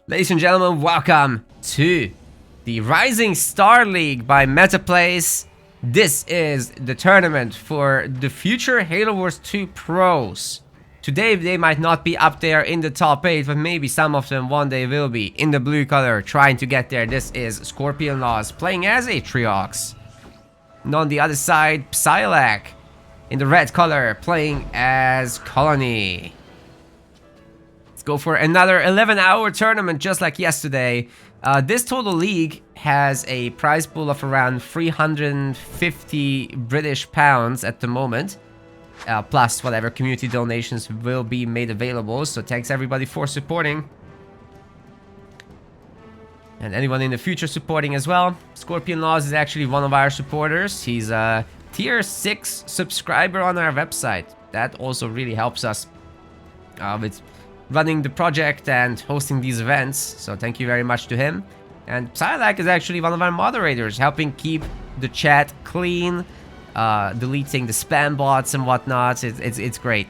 Ladies and gentlemen, welcome to the Rising Star League by MetaPlays. This is the tournament for the future Halo Wars 2 pros. Today they might not be up there in the top 8, but maybe some of them one day will be. In the blue color, trying to get there, this is Scorpionlawz playing as Atriox. And on the other side, Psyalac in the red color playing as Colony. Let's go for another 11-hour tournament just like yesterday. This total league has a prize pool of around 350 British pounds at the moment. Plus whatever community donations will be made available. So thanks everybody for supporting. And anyone in the future supporting as well. Scorpionlawz is actually one of our supporters. He's a tier 6 subscriber on our website. That also really helps us with running the project and hosting these events. So thank you very much to him. And Psyalac is actually one of our moderators, helping keep the chat clean, deleting the spam bots and whatnot. It's great.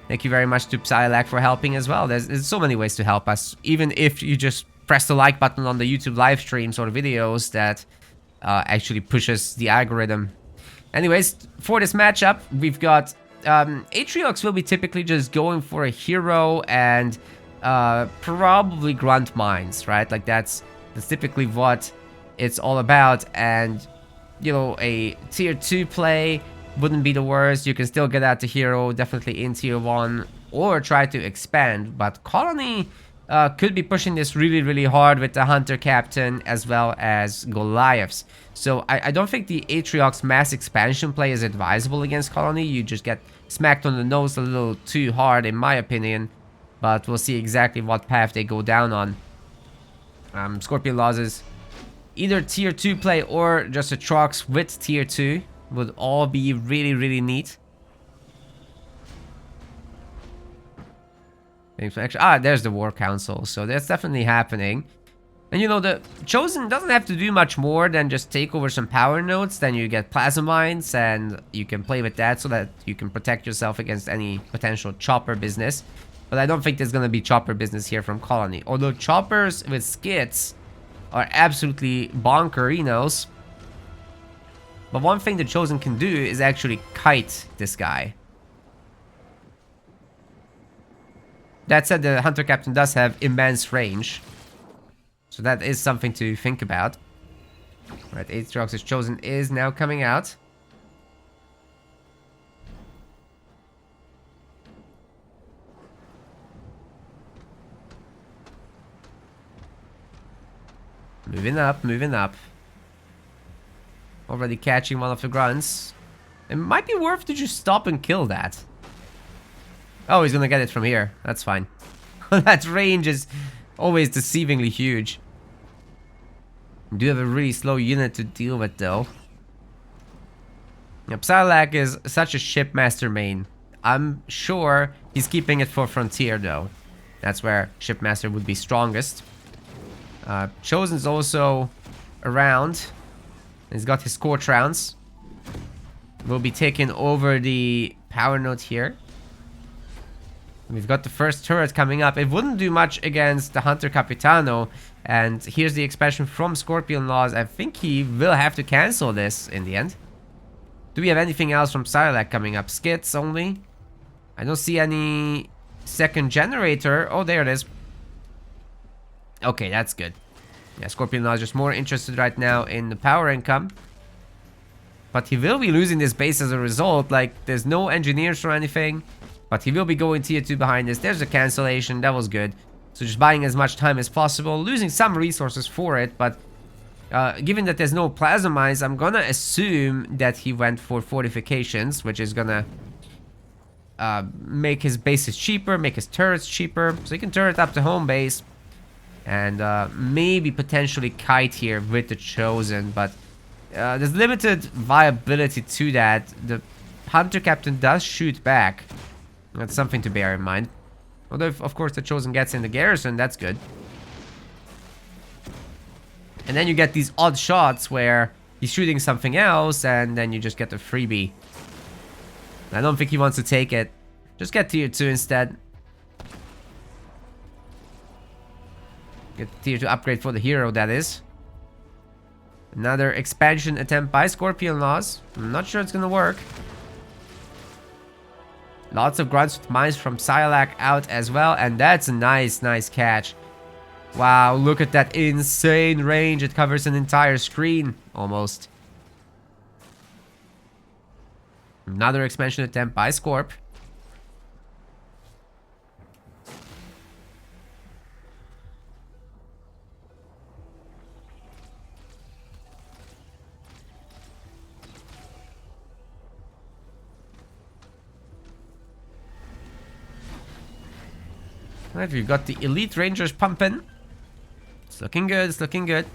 Thank you very much to Psyalac for helping as well. There's so many ways to help us. Even if you just press the like button on the YouTube live streams or videos, that actually pushes the algorithm. Anyways, for this matchup, we've got Atriox will be typically just going for a hero and probably grunt mines, right? Like that's typically what it's all about. And you know, a tier 2 play wouldn't be the worst. You can still get out the hero, definitely in tier 1, or try to expand. But Colony could be pushing this really hard with the Hunter Captain as well as Goliaths. So I don't think the Atriox mass expansion play is advisable against Colony. You just get smacked on the nose a little too hard in my opinion. But we'll see exactly what path they go down on. Scorpionlawz is either tier 2 play or just a Trox with tier 2 would all be really neat. There's the War Council, so that's definitely happening. And you know, the Chosen doesn't have to do much more than just take over some power nodes. Then you get plasma mines, and you can play with that so that you can protect yourself against any potential chopper business. But I don't think there's gonna be chopper business here from Colony. Although choppers with skits are absolutely bonkerinos. But one thing the Chosen can do is actually kite this guy. That said, the Hunter Captain does have immense range. So that is something to think about. Right, Atriox's Chosen is now coming out. Moving up. Already catching one of the grunts. It might be worth to just stop and kill that. Oh, he's gonna get it from here. That's fine. That range is always deceivingly huge. We do have a really slow unit to deal with, though. Yep, Psyalac is such a shipmaster main. I'm sure he's keeping it for Frontier, though. That's where shipmaster would be strongest. Chosen's also around. He's got his Scorch rounds. Will be taking over the power node here. We've got the first turret coming up. It wouldn't do much against the Hunter Capitano. And here's the expansion from Scorpionlawz. I think he will have to cancel this in the end. Do we have anything else from Psyalac coming up? Skits only. I don't see any second generator. Oh, there it is. Okay, that's good. Yeah, Scorpionlawz is just more interested right now in the power income. But he will be losing this base as a result. Like, there's no engineers or anything. But he will be going tier 2 behind this. There's a cancellation. That was good. So just buying as much time as possible. Losing some resources for it. But given that there's no plasma mines, I'm gonna assume that he went for fortifications. Which is gonna make his bases cheaper. Make his turrets cheaper. So he can turret up the home base. And maybe potentially kite here with the Chosen. But there's limited viability to that. The Hunter Captain does shoot back. That's something to bear in mind. Although, if, of course, the Chosen gets in the garrison, that's good. And then you get these odd shots where he's shooting something else, and then you just get the freebie. I don't think he wants to take it. Just get tier 2 instead. Get the tier 2 upgrade for the hero, that is. Another expansion attempt by Scorpionlawz. I'm not sure it's gonna work. Lots of grunts with mines from Psyalac out as well. And that's a nice catch. Wow, look at that insane range. It covers an entire screen, almost. Another expansion attempt by Scorp. Alright, we've got the Elite Rangers pumping. It's looking good, it's looking good.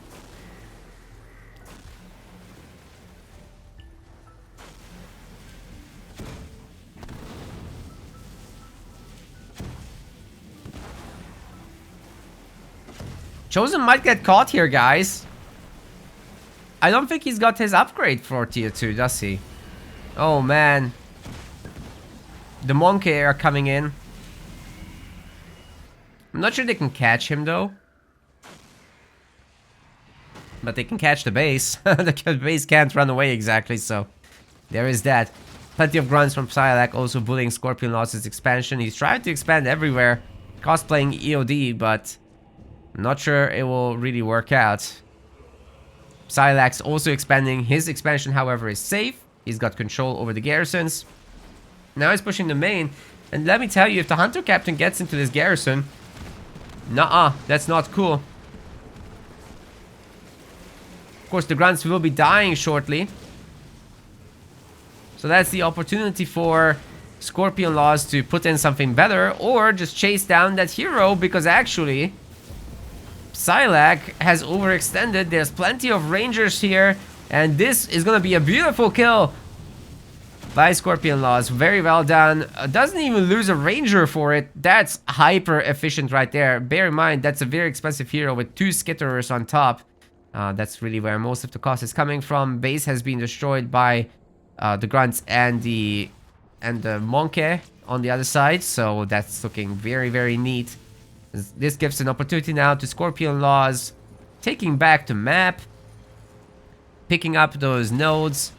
Chosen might get caught here, guys. I don't think he's got his upgrade for tier 2, does he? Oh, man. The Monkey are coming in. I'm not sure they can catch him, though. But they can catch the base. The base can't run away exactly, so... there is that. Plenty of grunts from Psyalac, also bullying Scorpionlawz's expansion. He's trying to expand everywhere. Cosplaying EOD, but... I'm not sure it will really work out. Psyalac's also expanding. His expansion, however, is safe. He's got control over the garrisons. Now he's pushing the main. And let me tell you, if the Hunter Captain gets into this garrison... nuh-uh, that's not cool. Of course, the grunts will be dying shortly. So that's the opportunity for Scorpionlawz to put in something better. Or just chase down that hero, because actually... Psyalac has overextended. There's plenty of Rangers here. And this is going to be a beautiful kill by Scorpionlawz. Very well done. Doesn't even lose a Ranger for it. That's hyper efficient right there. Bear in mind, that's a very expensive hero with 2 skitterers on top. That's really where most of the cost is coming from. Base has been destroyed by the grunts and the Monkey on the other side. So that's looking very neat. This gives an opportunity now to Scorpionlawz taking back the map, picking up those nodes.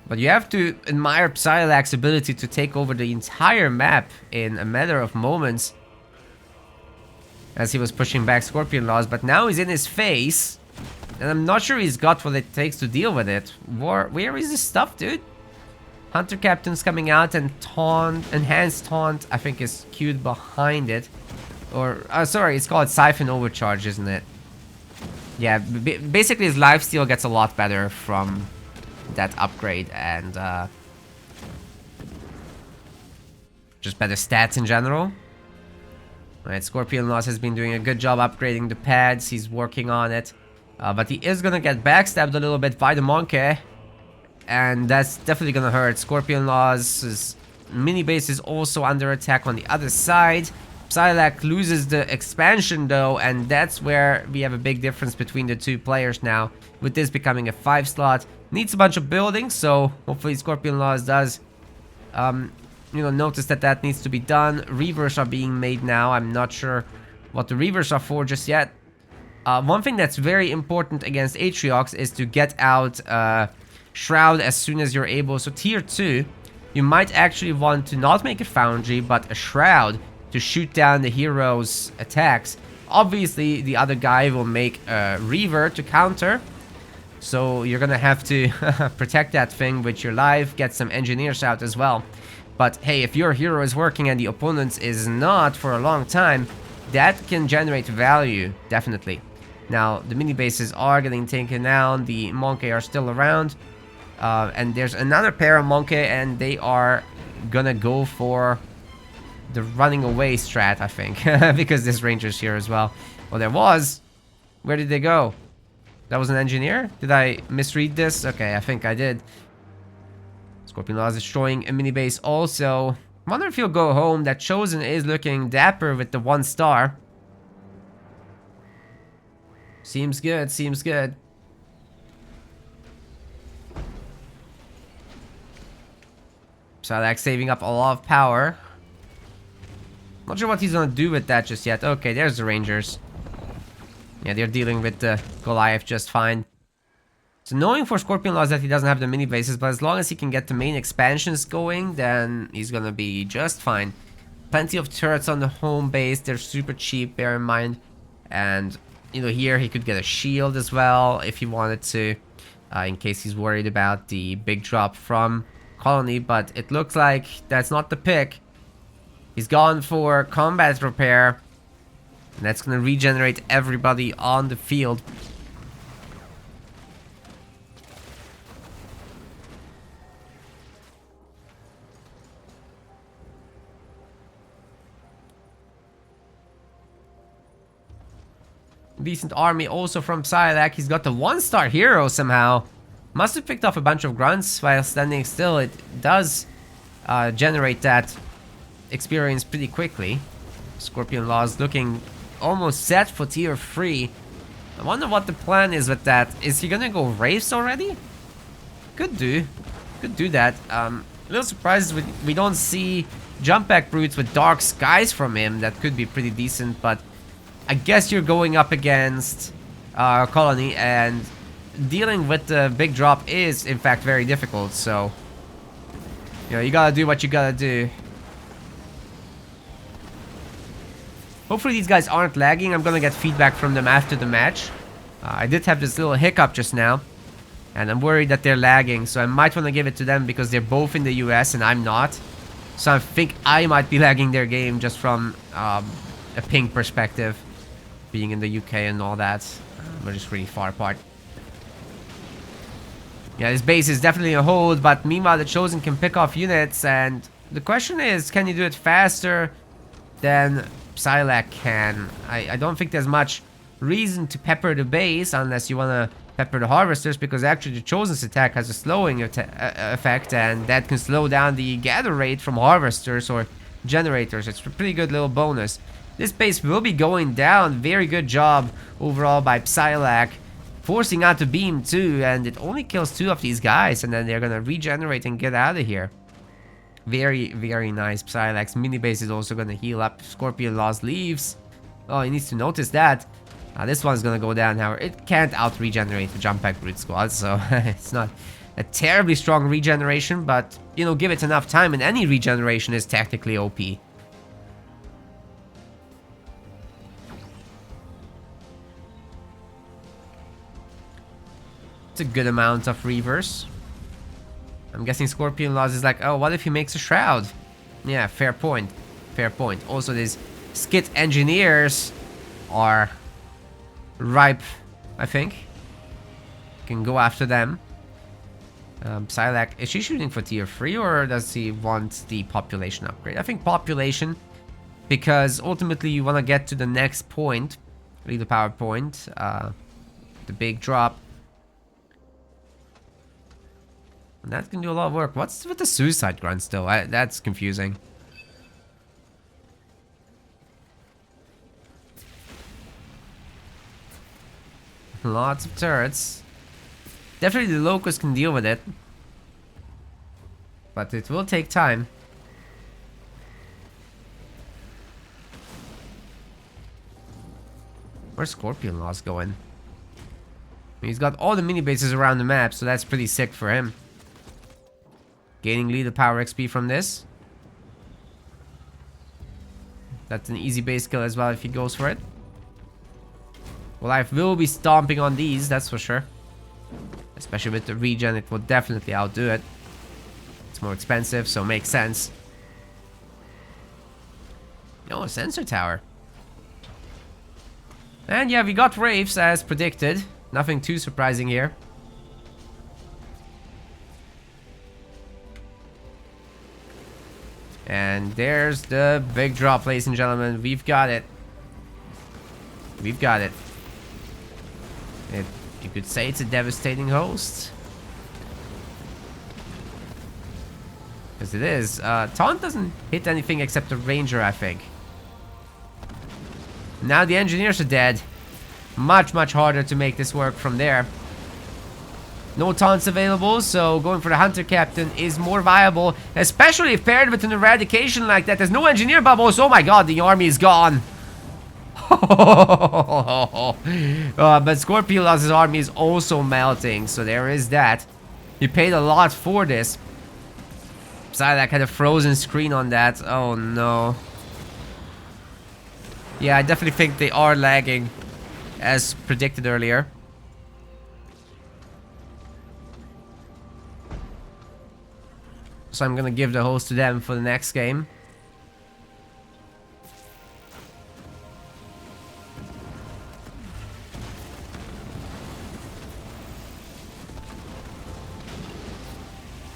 But you have to admire Psyalac's ability to take over the entire map in a matter of moments, as he was pushing back Scorpionlawz. But now he's in his face, and I'm not sure he's got what it takes to deal with it. Where is this stuff, dude? Hunter Captain's coming out, and Enhanced Taunt, I think, is queued behind it. Or, sorry, it's called Siphon Overcharge, isn't it? Yeah, basically his lifesteal gets a lot better from that upgrade, and just better stats in general. Alright, Scorpionlawz has been doing a good job upgrading the pads. He's working on it. But he is gonna get backstabbed a little bit by the Monkey. And that's definitely gonna hurt. Scorpionlawz's mini base is also under attack on the other side. Psyalac loses the expansion though, and that's where we have a big difference between the two players now. With this becoming a 5 slot. Needs a bunch of buildings, so hopefully Scorpionlawz does notice that needs to be done. Reavers are being made now. I'm not sure what the Reavers are for just yet. One thing that's very important against Atriox is to get out Shroud as soon as you're able. So tier 2, you might actually want to not make a Foundry, but a Shroud to shoot down the hero's attacks. Obviously, the other guy will make a Reaver to counter. So you're gonna have to protect that thing with your life, get some engineers out as well. But hey, if your hero is working and the opponent's is not for a long time, that can generate value, definitely. Now, the mini bases are getting taken down, the Monkey are still around. And there's another pair of Monkey, and they are gonna go for the running away strat, I think. Because there's Rangers here as well. Well, there was. Where did they go? That was an engineer? Did I misread this? Okay, I think I did. Scorpionlawz destroying a mini base also. Wonder if he'll go home. That Chosen is looking dapper with the 1 star. Seems good, seems good. Psyalac saving up a lot of power. Not sure what he's gonna do with that just yet. Okay, there's the Rangers. Yeah, they're dealing with the Goliath just fine. It's annoying for Scorpionlawz that he doesn't have the mini bases, but as long as he can get the main expansions going, then he's gonna be just fine. Plenty of turrets on the home base. They're super cheap, bear in mind. And, you know, here he could get a shield as well if he wanted to, in case he's worried about the big drop from Colony. But it looks like that's not the pick. He's gone for combat repair. And that's going to regenerate everybody on the field. Decent army also from Psyalac. He's got the 1-star hero somehow. Must have picked off a bunch of grunts while standing still. It does generate that experience pretty quickly. Scorpionlawz looking almost set for tier 3. I wonder what the plan is with that. Is he gonna go Wraiths already? Could do that. A little surprised we don't see jump back brutes with Dark Skies from him. That could be pretty decent, but I guess you're going up against Colony, and dealing with the big drop is in fact very difficult, so you know, you gotta do what you gotta do. Hopefully these guys aren't lagging. I'm gonna get feedback from them after the match. I did have this little hiccup just now, and I'm worried that they're lagging, so I might want to give it to them because they're both in the US and I'm not. So I think I might be lagging their game just from a ping perspective, being in the UK and all that. We're just really far apart. Yeah, this base is definitely a hold, but meanwhile the Chosen can pick off units, and the question is, can you do it faster than Psyalac can? I don't think there's much reason to pepper the base unless you want to pepper the Harvesters, because actually the Chosen's attack has a slowing effect, and that can slow down the gather rate from Harvesters or Generators. It's a pretty good little bonus. This base will be going down. Very good job overall by Psyalac. Forcing out the beam too, and it only kills 2 of these guys, and then they're gonna regenerate and get out of here. Very, very nice. Psyalac's mini base is also gonna heal up. Scorpionlawz leaves. Oh, he needs to notice that. This one's gonna go down, however. It can't out-regenerate the Jump Pack Brute Squad, so it's not a terribly strong regeneration, but, you know, give it enough time, and any regeneration is technically OP. It's a good amount of Reavers. I'm guessing Scorpionlawz is like, oh, what if he makes a Shroud? Yeah, fair point. Fair point. Also, these Skit Engineers are ripe, I think. Can go after them. Psyalac, is she shooting for tier 3 or does he want the population upgrade? I think population, because ultimately you want to get to the next point. Leave the power point. The big drop. And that can do a lot of work. What's with the suicide grunt still? That's confusing. Lots of turrets. Definitely the Locust can deal with it. But it will take time. Where's Scorpionlawz going? He's got all the mini bases around the map, so that's pretty sick for him. Gaining lethal power XP from this. That's an easy base kill as well if he goes for it. Well, I will be stomping on these, that's for sure. Especially with the regen, it will definitely outdo it. It's more expensive, so makes sense. Oh, a sensor tower. And yeah, we got Wraiths as predicted. Nothing too surprising here. And there's the big drop, ladies and gentlemen. We've got it. We've got it. You could say it's a devastating host. Because it is. Taunt doesn't hit anything except the Ranger, I think. Now the Engineers are dead. Much, much harder to make this work from there. No taunts available, so going for the Hunter Captain is more viable, especially if paired with an eradication like that. There's no engineer bubbles. Oh my god, the army is gone. But Scorpionlawz' army is also melting, so there is that. He paid a lot for this. Psyalac had a frozen screen on that. Oh no. Yeah, I definitely think they are lagging, as predicted earlier. So I'm gonna give the host to them for the next game.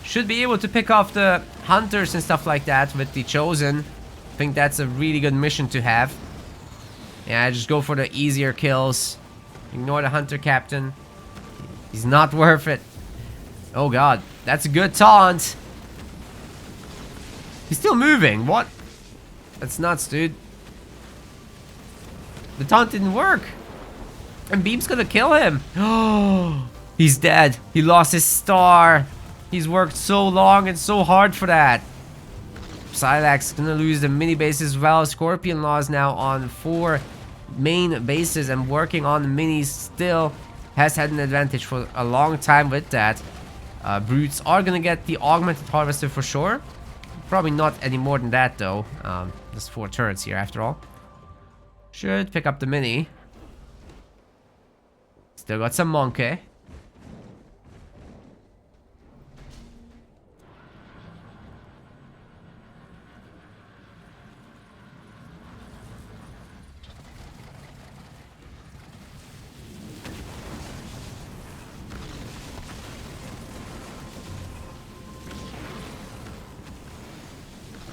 Should be able to pick off the hunters and stuff like that with the Chosen. I think that's a really good mission to have. Yeah, just go for the easier kills. Ignore the Hunter Captain. He's not worth it. Oh god, that's a good taunt. He's still moving. What? That's nuts, dude. The taunt didn't work. And Beam's gonna kill him. Oh, he's dead. He lost his star. He's worked so long and so hard for that. Psyalac's gonna lose the mini base as well. Scorpionlawz now on 4 main bases and working on the minis. Still has had an advantage for a long time with that. Brutes are gonna get the augmented harvester for sure. Probably not any more than that though. There's 4 turrets here after all. Should pick up the mini. Still got some monkey.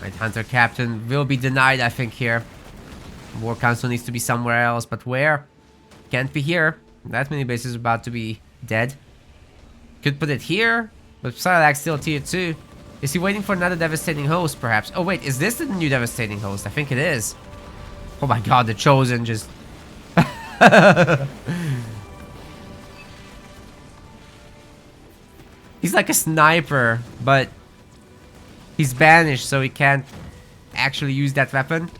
Right, Hunter Captain will be denied, I think, here. War Council needs to be somewhere else, but where? Can't be here. That mini base is about to be dead. Could put it here, but Psyalac still tier 2. Is he waiting for another devastating host, perhaps? Oh wait, is this the new devastating host? I think it is. Oh my god, the Chosen just... He's like a sniper, but... he's banished, so he can't actually use that weapon.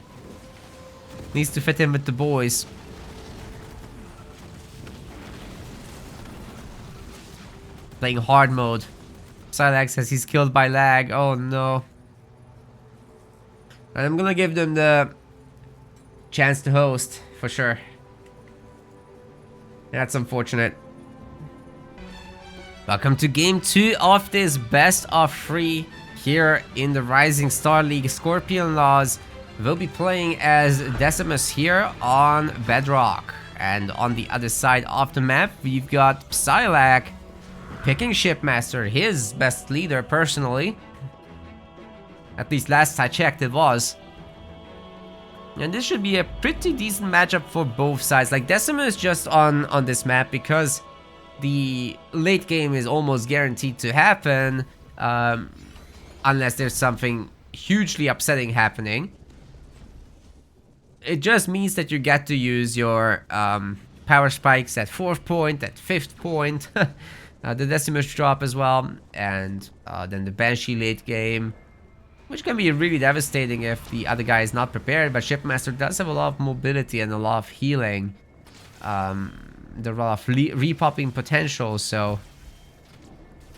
Needs to fit in with the boys. Playing hard mode. Psyalac says he's killed by lag. Oh no. And I'm gonna give them the chance to host, for sure. That's unfortunate. Welcome to game 2 of this best of 3 here in the Rising Star League. Scorpionlawz will be playing as Decimus here on Bedrock. And on the other side of the map, we've got Psyalac picking Shipmaster, his best leader personally. At least last I checked it was. And this should be a pretty decent matchup for both sides. Like Decimus just on this map because the late game is almost guaranteed to happen. Unless there's something hugely upsetting happening. It just means that you get to use your power spikes at 4th point, at 5th point. The Decimus drop as well. And then the Banshee late game. Which can be really devastating if the other guy is not prepared. But Shipmaster does have a lot of mobility and a lot of healing. There are a lot of repopping potential, so...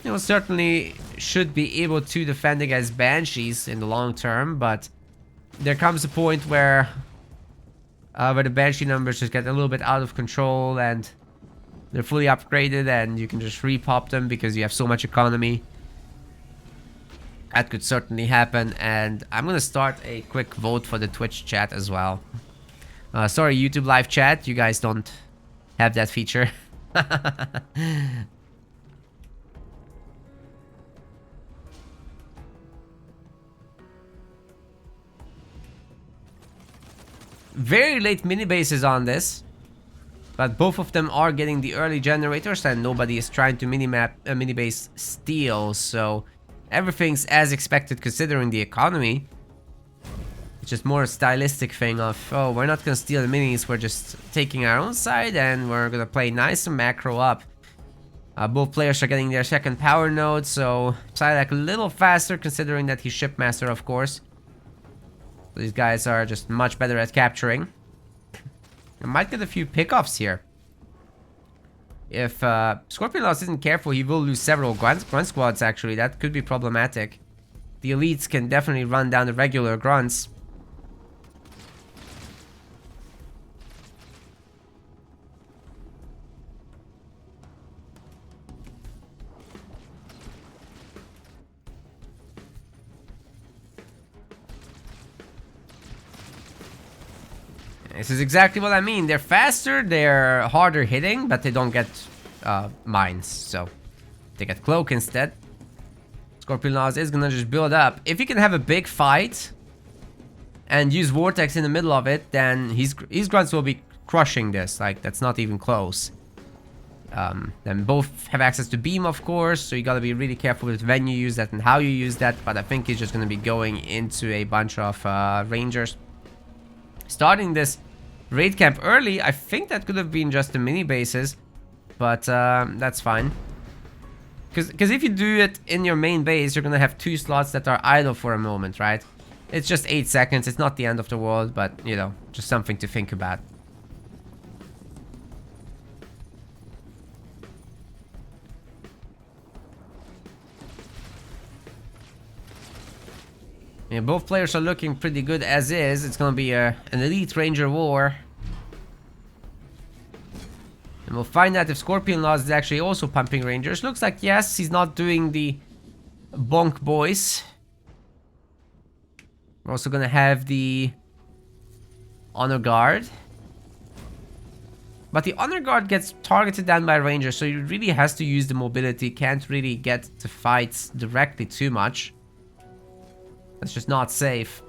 you know, certainly should be able to defend against Banshees in the long term, but there comes a point where the Banshee numbers just get a little bit out of control and they're fully upgraded and you can just repop them because you have so much economy. That could certainly happen, and I'm gonna start a quick vote for the Twitch chat as well. Sorry, YouTube live chat, you guys don't have that feature. Very late mini bases on this, but both of them are getting the early generators and nobody is trying to mini base steal, so everything's as expected considering the economy. It's just more a stylistic thing of, oh, we're not gonna steal the minis, we're just taking our own side and we're gonna play nice and macro up. Both players are getting their second power node, so Psyalac a little faster considering that he's shipmaster, of course. These guys are just much better at capturing. I might get a few pickoffs here. If Scorpionlawz isn't careful, he will lose several grunt squads, actually. That could be problematic. The elites can definitely run down the regular grunts. This is exactly what I mean. They're faster, they're harder hitting, but they don't get mines. So they get cloak instead. Scorpionlawz is gonna just build up. If he can have a big fight and use Vortex in the middle of it, then his grunts will be crushing this. Like, that's not even close. Then both have access to beam, of course, so you gotta be really careful with when you use that and how you use that. But I think he's just gonna be going into a bunch of rangers. Starting this raid camp early, I think that could have been just the mini bases, but that's fine. Because if you do it in your main base, you're gonna have 2 slots that are idle for a moment, right? It's just 8 seconds, it's not the end of the world, but, you know, just something to think about. Yeah, both players are looking pretty good as is. It's gonna be an elite ranger war. And we'll find out if Scorpionlawz is actually also pumping rangers. Looks like yes, he's not doing the bonk boys. We're also gonna have the honor guard. But the honor guard gets targeted down by rangers, so he really has to use the mobility. Can't really get to fights directly too much. That's just not safe.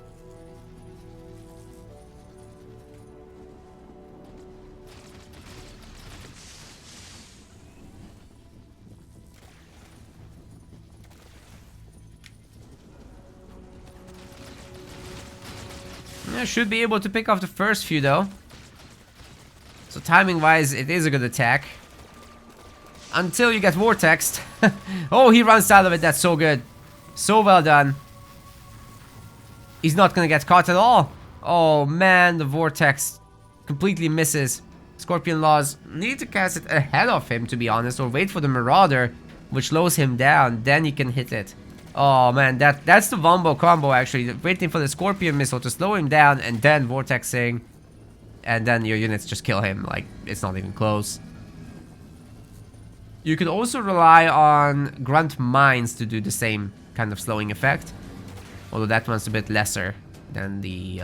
Yeah, should be able to pick off the first few though. So timing wise, it is a good attack. Until you get vortexed. Oh, he runs out of it. That's so good. So well done. He's not gonna get caught at all. Oh man, the vortex completely misses. Scorpionlawz need to cast it ahead of him, to be honest, or wait for the marauder, which slows him down. Then he can hit it. Oh man, that's the Wombo combo actually. Waiting for the Scorpion missile to slow him down and then vortexing, and then your units just kill him. Like, it's not even close. You could also rely on grunt mines to do the same kind of slowing effect. Although that one's a bit lesser than the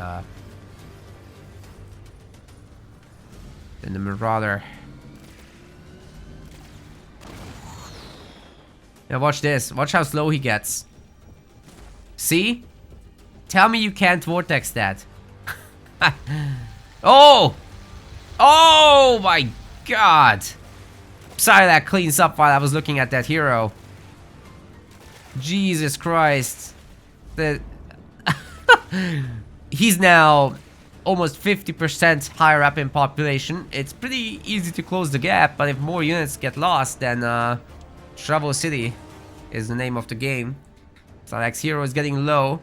Marauder. Now watch this. Watch how slow he gets. See? Tell me you can't vortex that. Oh! Oh my god! Psyalac cleans up while I was looking at that hero. Jesus Christ. He's now almost 50% higher up in population. It's pretty easy to close the gap, but if more units get lost, then Trouble City is the name of the game. Psyalac's hero is getting low.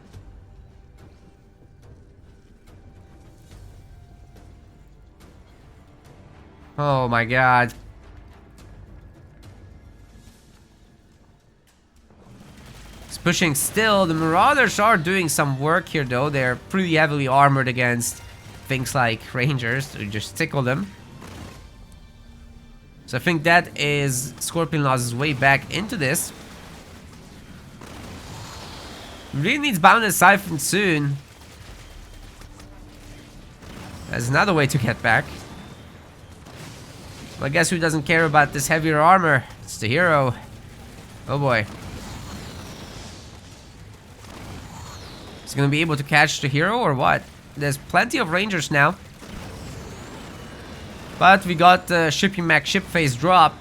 Oh my god. Pushing still. The Marauders are doing some work here though. They're pretty heavily armored against things like rangers to just tickle them. So I think that is Scorpionlawz's way back into this. Really needs Bounded Siphon soon. There's another way to get back. Well, I guess who doesn't care about this heavier armor? It's the hero. Oh boy. Is he gonna be able to catch the hero or what? There's plenty of rangers now. But we got the Shipping Mac ship phase drop.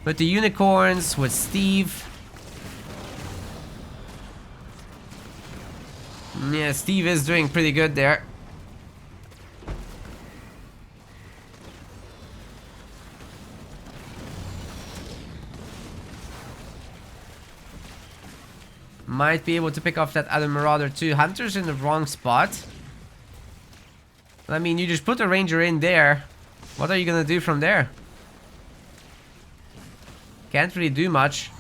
With the unicorns, with Steve. Yeah, Steve is doing pretty good there. Might be able to pick off that other Marauder too. Hunter's in the wrong spot. I mean, you just put a Ranger in there. What are you gonna do from there? Can't really do much.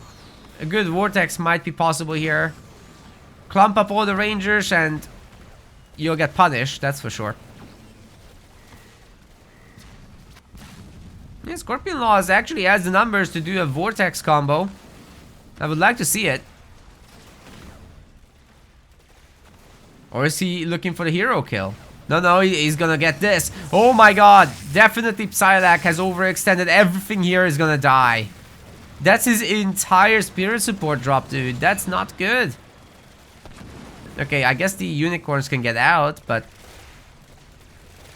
A good Vortex might be possible here. Clump up all the Rangers and you'll get punished, that's for sure. Yeah, Scorpionlawz actually has the numbers to do a Vortex combo. I would like to see it. Or is he looking for the hero kill? No, he's gonna get this. Oh my god, definitely Psyalac has overextended. Everything here is gonna die. That's his entire spirit support drop, dude. That's not good. Okay, I guess the unicorns can get out, but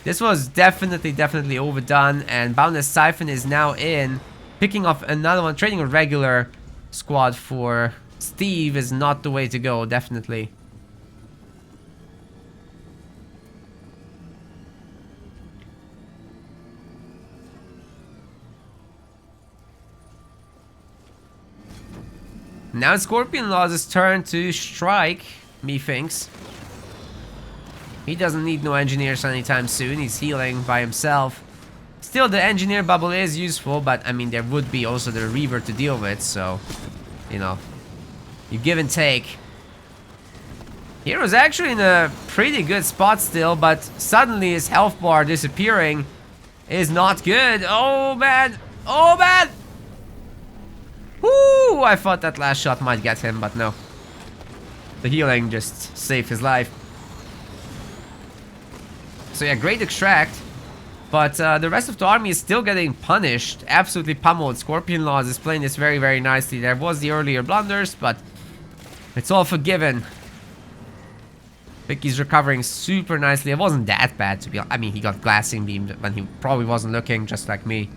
this was definitely overdone. And Boundless Siphon is now in, picking off another one. Trading a regular squad for Steve is not the way to go, definitely. Now it's Scorpionlawz' turn to strike, methinks. He doesn't need no engineers anytime soon. He's healing by himself. Still, the engineer bubble is useful, but I mean, there would be also the Reaver to deal with, so, you know, you give and take. Hero's actually in a pretty good spot still, but suddenly his health bar disappearing is not good. Oh, man. Oh, man. Woo! I thought that last shot might get him, but no. The healing just saved his life. So yeah, great extract. But the rest of the army is still getting punished. Absolutely pummeled. Scorpionlawz is playing this very nicely. There was the earlier blunders, but it's all forgiven. Vicky's recovering super nicely. It wasn't that bad, to be honest. I mean, he got glassing beamed when he probably wasn't looking, just like me.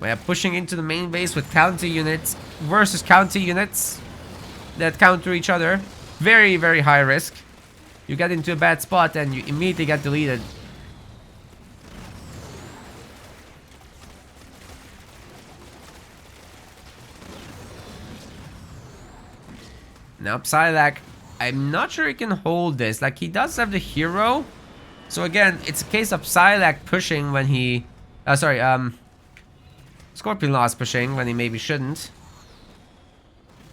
We are pushing into the main base with counter units versus counter units that counter each other. Very high risk. You get into a bad spot and you immediately get deleted. Now Psyalac, I'm not sure he can hold this. Like, he does have the hero. So again, it's a case of Psyalac pushing when he... Scorpionlawz pushing when he maybe shouldn't.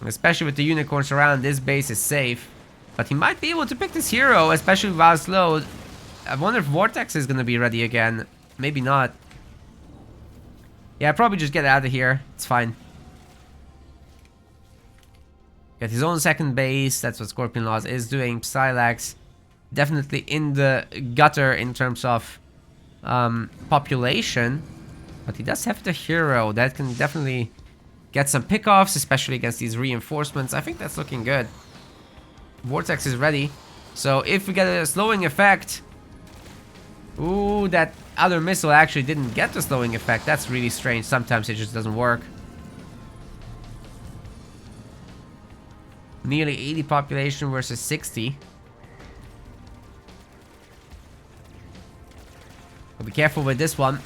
Especially with the unicorns around, this base is safe. But he might be able to pick this hero, especially while slowed. I wonder if Vortex is going to be ready again. Maybe not. Yeah, probably just get out of here. It's fine. Get his own second base. That's what Scorpionlawz is doing. Psyalac's definitely in the gutter in terms of population. But he does have the hero. That can definitely get some pickoffs, especially against these reinforcements. I think that's looking good. Vortex is ready. So if we get a slowing effect... Ooh, that other missile actually didn't get the slowing effect. That's really strange. Sometimes it just doesn't work. Nearly 80 population versus 60. But be careful with this one.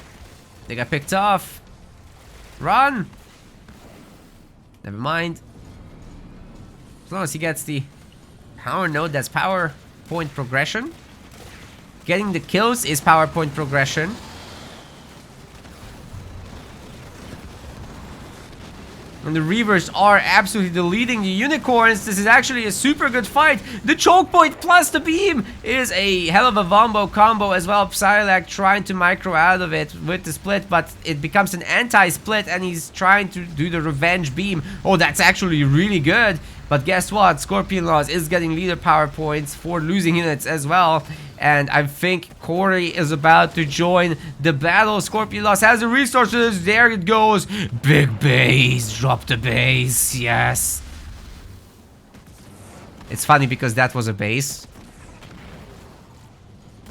They got picked off. Run! Never mind. As long as he gets the power node, that's power point progression. Getting the kills is power point progression. And the Reavers are absolutely deleting the unicorns. This is actually a super good fight. The choke point plus the beam is a hell of a wombo combo as well. Psyalac trying to micro out of it with the split, but it becomes an anti-split and he's trying to do the revenge beam. Oh, that's actually really good. But guess what? Scorpionlawz is getting leader power points for losing units as well. And I think Corey is about to join the battle. Scorpionlawz has the resources. There it goes. Big base. Drop the base. Yes. It's funny because that was a base.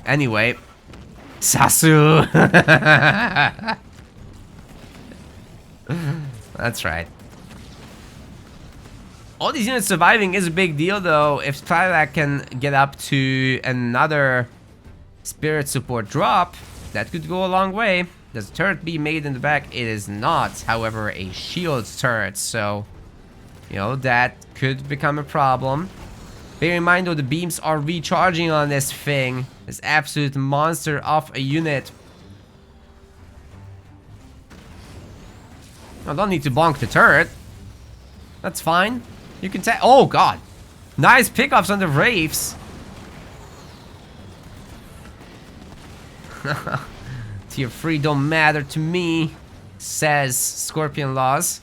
Anyway. Sasu. That's right. All these units surviving is a big deal, though. If Psyalac can get up to another spirit support drop, that could go a long way. Does the turret be made in the back? It is not, however, a shield turret. So, you know, that could become a problem. Bear in mind though, the beams are recharging on this thing. This absolute monster of a unit. I don't need to bonk the turret. That's fine. You can take. Oh god. Nice pickups on the Wraiths. Tier 3 don't matter to me, says Scorpionlawz.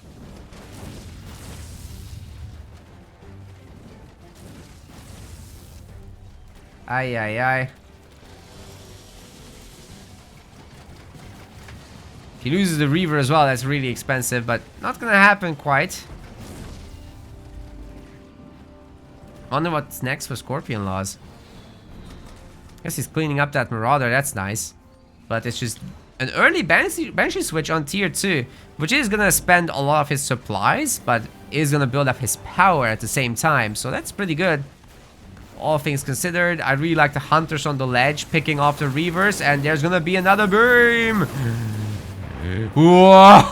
Ay, ay, ay. If he loses the Reaver as well, that's really expensive, but not gonna happen quite. I wonder what's next for Scorpionlawz. Guess he's cleaning up that Marauder, that's nice. But it's just an early Banshee switch on tier 2, which is gonna spend a lot of his supplies, but is gonna build up his power at the same time, so that's pretty good. All things considered, I really like the Hunters on the ledge picking off the Reavers, and there's gonna be another beam! Whoa!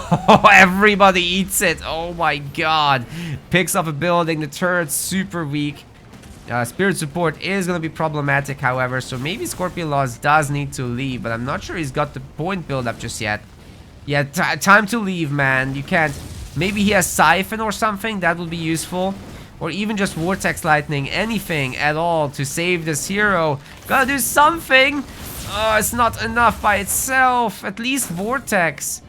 Everybody eats it! Oh my god! Picks up a building, the turret's super weak. Spirit support is gonna be problematic, however, so maybe Scorpionlawz does need to leave, but I'm not sure he's got the point build up just yet. Yeah, time to leave, man. You can't... Maybe he has Siphon or something, that would be useful. Or even just Vortex Lightning, anything at all to save this hero. Gotta do something! Oh, it's not enough by itself. At least Vortex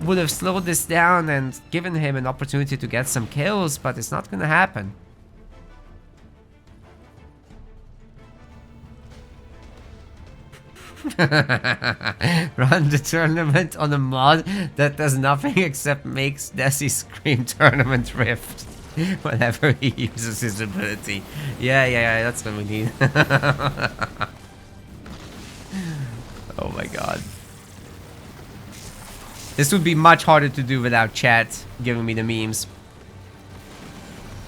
would have slowed this down and given him an opportunity to get some kills, but it's not gonna happen. Run the tournament on a mod that does nothing except makes Desi scream Tournament Rift whenever he uses his ability. Yeah, that's what we need. Oh my god. This would be much harder to do without chat giving me the memes.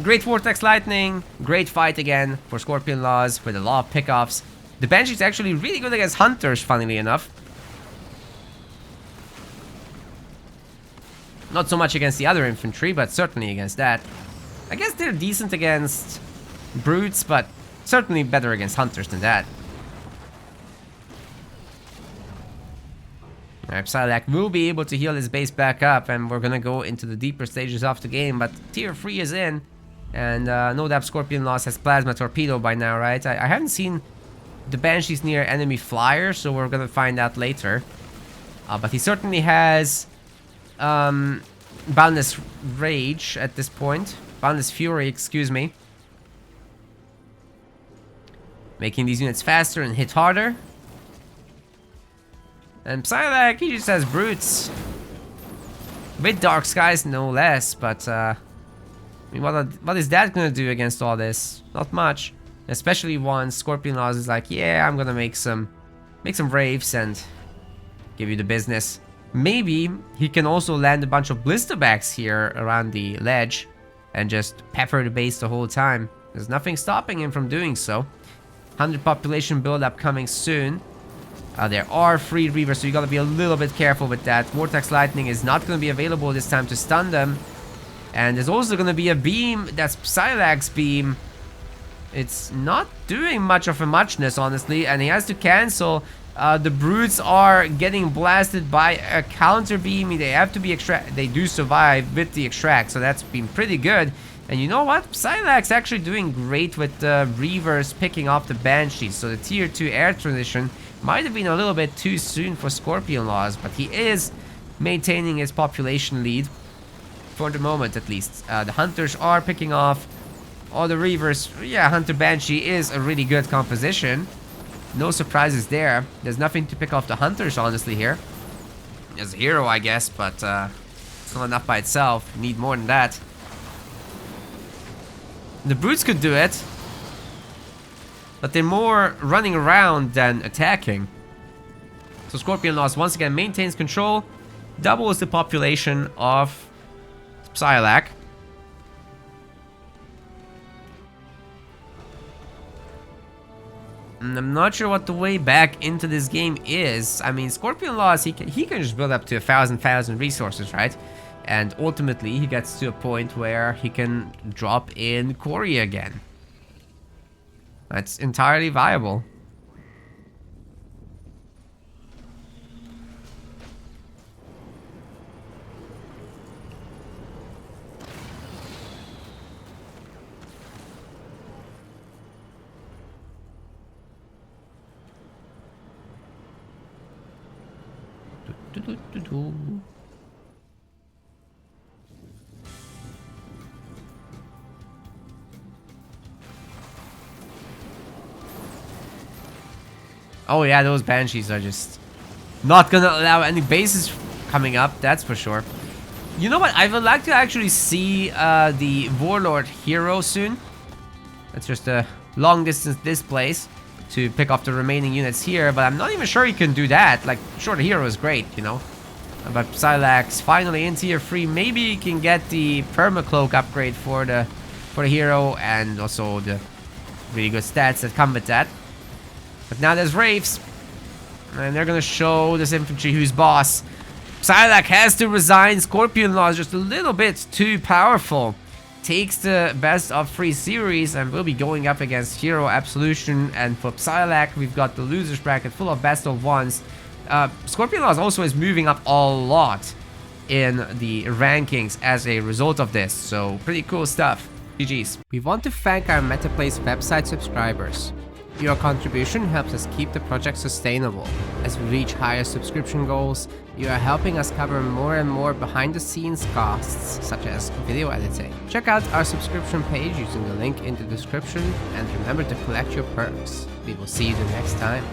Great Vortex Lightning, great fight again for Scorpionlawz with a lot of pickoffs. The Banshee's actually really good against Hunters, funnily enough. Not so much against the other infantry, but certainly against that. I guess they're decent against Brutes, but certainly better against Hunters than that. Alright, Psyalac will be able to heal his base back up, and we're gonna go into the deeper stages of the game, but tier 3 is in. And no doubt Scorpionlawz has Plasma Torpedo by now, right? I haven't seen the Banshees near enemy flyers, so we're gonna find out later. But he certainly has Boundless Rage at this point. Boundless Fury, excuse me. Making these units faster and hit harder. And Psyalac, he just has Brutes. With Dark Skies, no less, but I mean, what is that gonna do against all this? Not much. Especially once Scorpionlawz is like, yeah, I'm gonna make some Wraiths and give you the business. Maybe he can also land a bunch of Blisterbacks here around the ledge and just pepper the base the whole time. There's nothing stopping him from doing so. 100 population build-up coming soon. There are free Reavers, so you gotta be a little bit careful with that. Vortex Lightning is not gonna be available this time to stun them. And there's also gonna be a beam, that's Psyalac's beam. It's not doing much of a muchness, honestly, and he has to cancel. The Brutes are getting blasted by a counter beam. They have to be they do survive with the extract, so that's been pretty good. And you know what? Psyalac's actually doing great with the Reavers picking off the Banshees, so the tier 2 air transition might have been a little bit too soon for Scorpionlawz, but he is maintaining his population lead for the moment, at least. The Hunters are picking off all the Reavers. Yeah, Hunter Banshee is a really good composition. No surprises there. There's nothing to pick off the Hunters, honestly, here. As a hero, I guess, but it's not enough by itself. You need more than that. The Brutes could do it, but they're more running around than attacking. So Scorpionlawz once again maintains control, doubles the population of Psyalac. I'm not sure what the way back into this game is. I mean, Scorpionlawz, he can just build up to 1,000 resources, right? And ultimately, he gets to a point where he can drop in Quarry again. That's entirely viable. Oh yeah, those Banshees are just not gonna allow any bases coming up, that's for sure. You know what? I would like to actually see the Warlord hero soon. That's just a long distance displays to pick off the remaining units here, but I'm not even sure you can do that. Like, sure, the hero is great, you know. But Psyalac's finally in tier 3. Maybe you can get the Permacloak upgrade for the hero, and also the really good stats that come with that. But now there's Wraiths, and they're gonna show this infantry who's boss. Psyalac has to resign. Scorpionlawz just a little bit too powerful. Takes the best of 3 series and will be going up against Hero Absolution. And for Psyalac, we've got the losers bracket full of best of 1s. Scorpionlawz also is moving up a lot in the rankings as a result of this. So pretty cool stuff. GG's. We want to thank our MetaPlace website subscribers. Your contribution helps us keep the project sustainable. As we reach higher subscription goals, you are helping us cover more and more behind-the-scenes costs, such as video editing. Check out our subscription page using the link in the description, and remember to collect your perks. We will see you the next time.